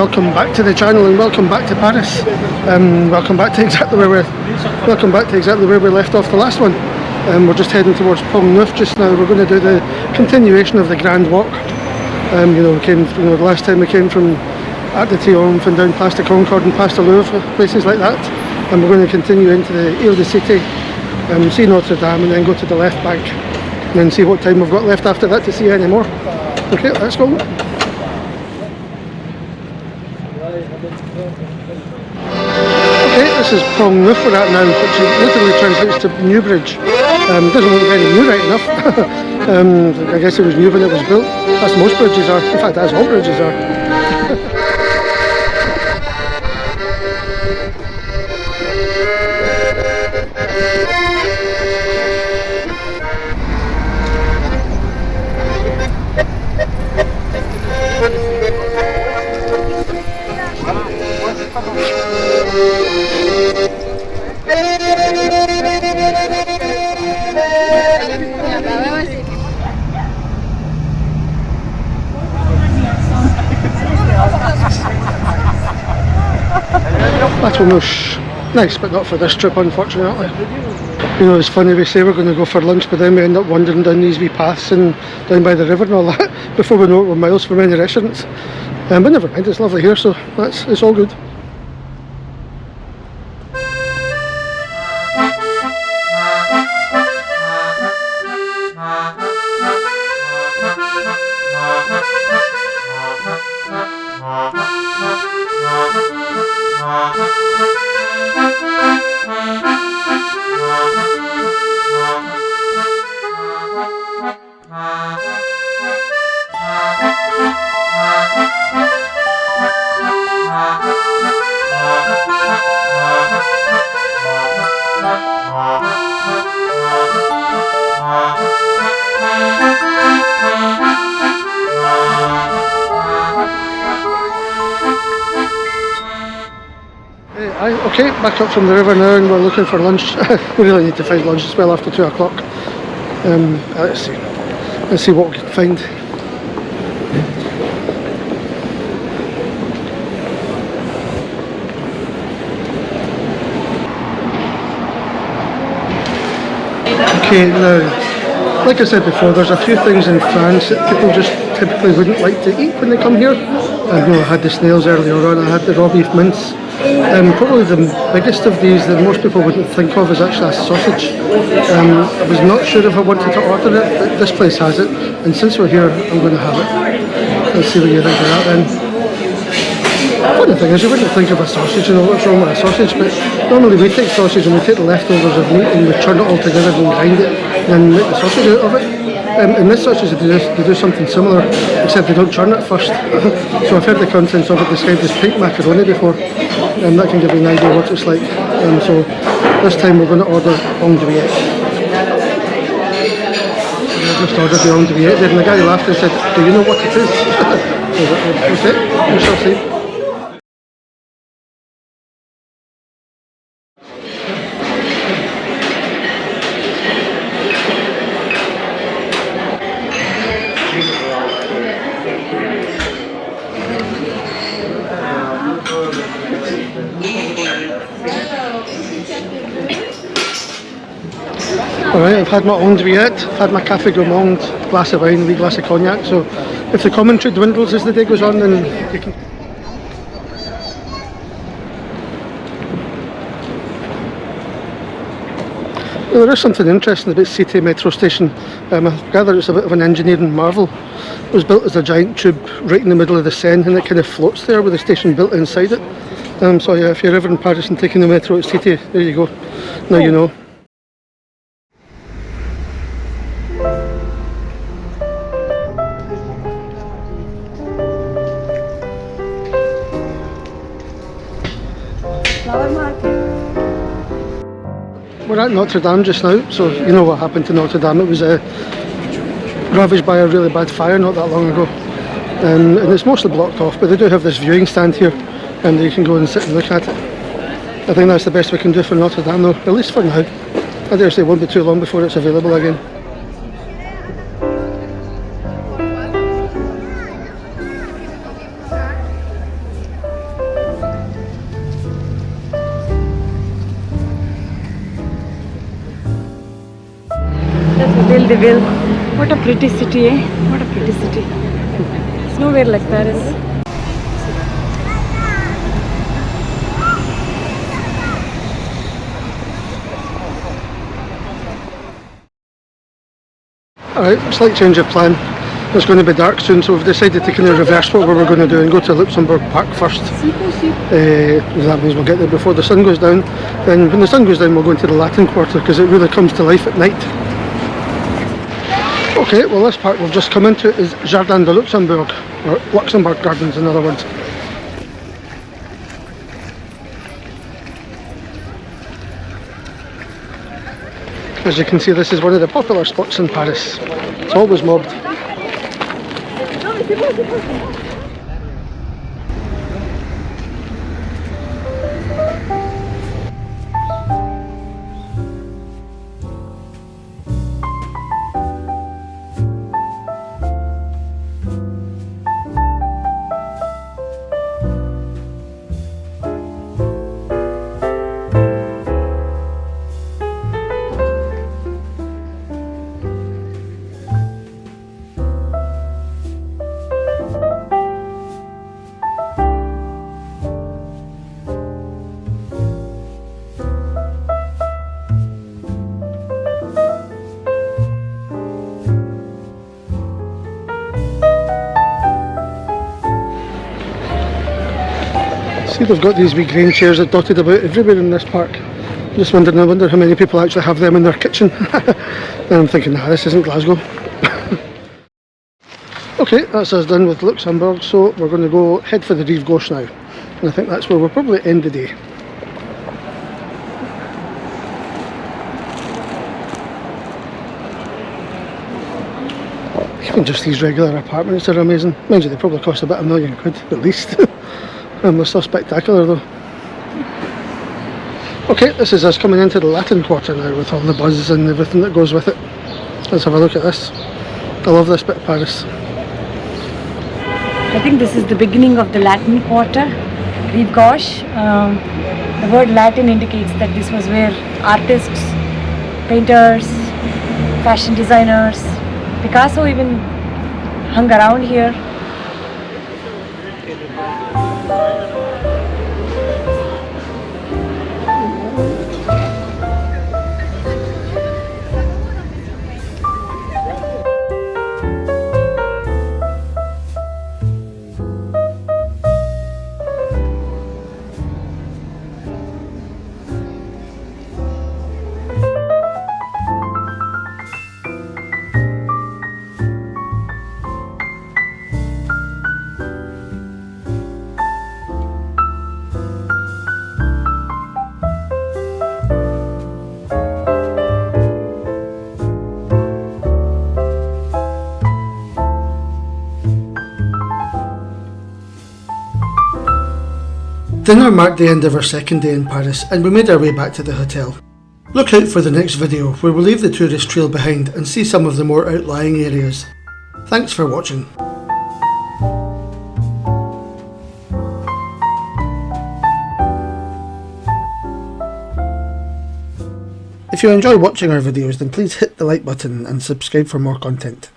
welcome back to the channel and welcome back to Paris. Welcome back to exactly where we left off the last one. We're just heading towards Pont Neuf just now. We're going to do the continuation of the Grand Walk. The last time we came from Arc de Triomphe and down past the Concorde and past the Louvre, places like that. And we're going to continue into the Ile de Cité, see Notre Dame, and then go to the left bank and then see what time we've got left after that to see any more. Okay, let's go. Okay, this is Pont Neuf we're at now, which literally translates to Newbridge. It doesn't look very new right enough. I guess it was new when it was built. That's most bridges are. In fact, that's all bridges are. Bateau-Mouche. Nice, but not for this trip, unfortunately. You know, it's funny, we say we're going to go for lunch, but then we end up wandering down these wee paths and down by the river and all that. Before we know it, we're miles from any restaurants. But never mind, it's lovely here, so it's all good. Okay, back up from the river now and we're looking for lunch. We really need to find lunch as well after 2 o'clock. Let's see what we can find. Okay, now, like I said before, there's a few things in France that people just typically wouldn't like to eat when they come here. I had the snails earlier on, I had the raw beef mince. Probably the biggest of these that most people wouldn't think of is actually a sausage. I was not sure if I wanted to order it, but this place has it, and since we're here, I'm going to have it. Let's see what you think of that then. Funny thing is, you wouldn't think of a sausage, you know, what's wrong with a sausage, but normally we take sausage and we take the leftovers of meat and we churn it all together and grind it and then make the sausage out of it. In this sausage they do something similar, except they don't churn it first. So I've heard the contents of it described as pink macaroni before, and that can give you an idea what it's like. So this time we're going to order Andouillette. I just ordered the Andouillette there, and the guy laughed and said, "Do you know what it is?" Okay, we shall see. Alright, I've had my Andouillette, I've had my Café Gourmand, glass of wine, a wee glass of cognac, so if the commentary dwindles as the day goes on, then you can... Well, there is something interesting about Cité metro station. I gather it's a bit of an engineering marvel. It was built as a giant tube right in the middle of the Seine, and it kind of floats there with the station built inside it. So yeah, if you're ever in Paris and taking the metro at Cité, there you go, now you know. We're at Notre Dame just now, so you know what happened to Notre Dame. It was ravaged by a really bad fire not that long ago, and it's mostly blocked off, but they do have this viewing stand here and you can go and sit and look at it. I think that's the best we can do for Notre Dame though, at least for now. I dare say it won't be too long before it's available again. Ville de Ville. What a pretty city, eh? What a pretty city. It's nowhere like Paris. Alright, slight change of plan. It's going to be dark soon, so we've decided to kind of reverse what we were going to do and go to Luxembourg Park first. That means we'll get there before the sun goes down. Then when the sun goes down, we'll go into the Latin Quarter because it really comes to life at night. Okay, well this park we've just come into is Jardin de Luxembourg, or Luxembourg Gardens in other words. As you can see, this is one of the popular spots in Paris. It's always mobbed. See, they've got these wee green chairs that dotted about everywhere in this park. Just wondering, I wonder how many people actually have them in their kitchen. And I'm thinking, nah, this isn't Glasgow. Okay, that's us done with Luxembourg, so we're going to go head for the Rive Gauche now. And I think that's where we'll probably end the day. Even just these regular apartments are amazing. Mind you, they probably cost about £1,000,000 at least. And they're so spectacular though. Okay, this is us coming into the Latin Quarter now with all the buzz and everything that goes with it. Let's have a look at this. I love this bit of Paris. I think this is the beginning of the Latin Quarter, Rive Gauche. The word Latin indicates that this was where artists, painters, fashion designers, Picasso even hung around here. Dinner marked the end of our second day in Paris and we made our way back to the hotel. Look out for the next video where we'll leave the tourist trail behind and see some of the more outlying areas. Thanks for watching. If you enjoy watching our videos then please hit the like button and subscribe for more content.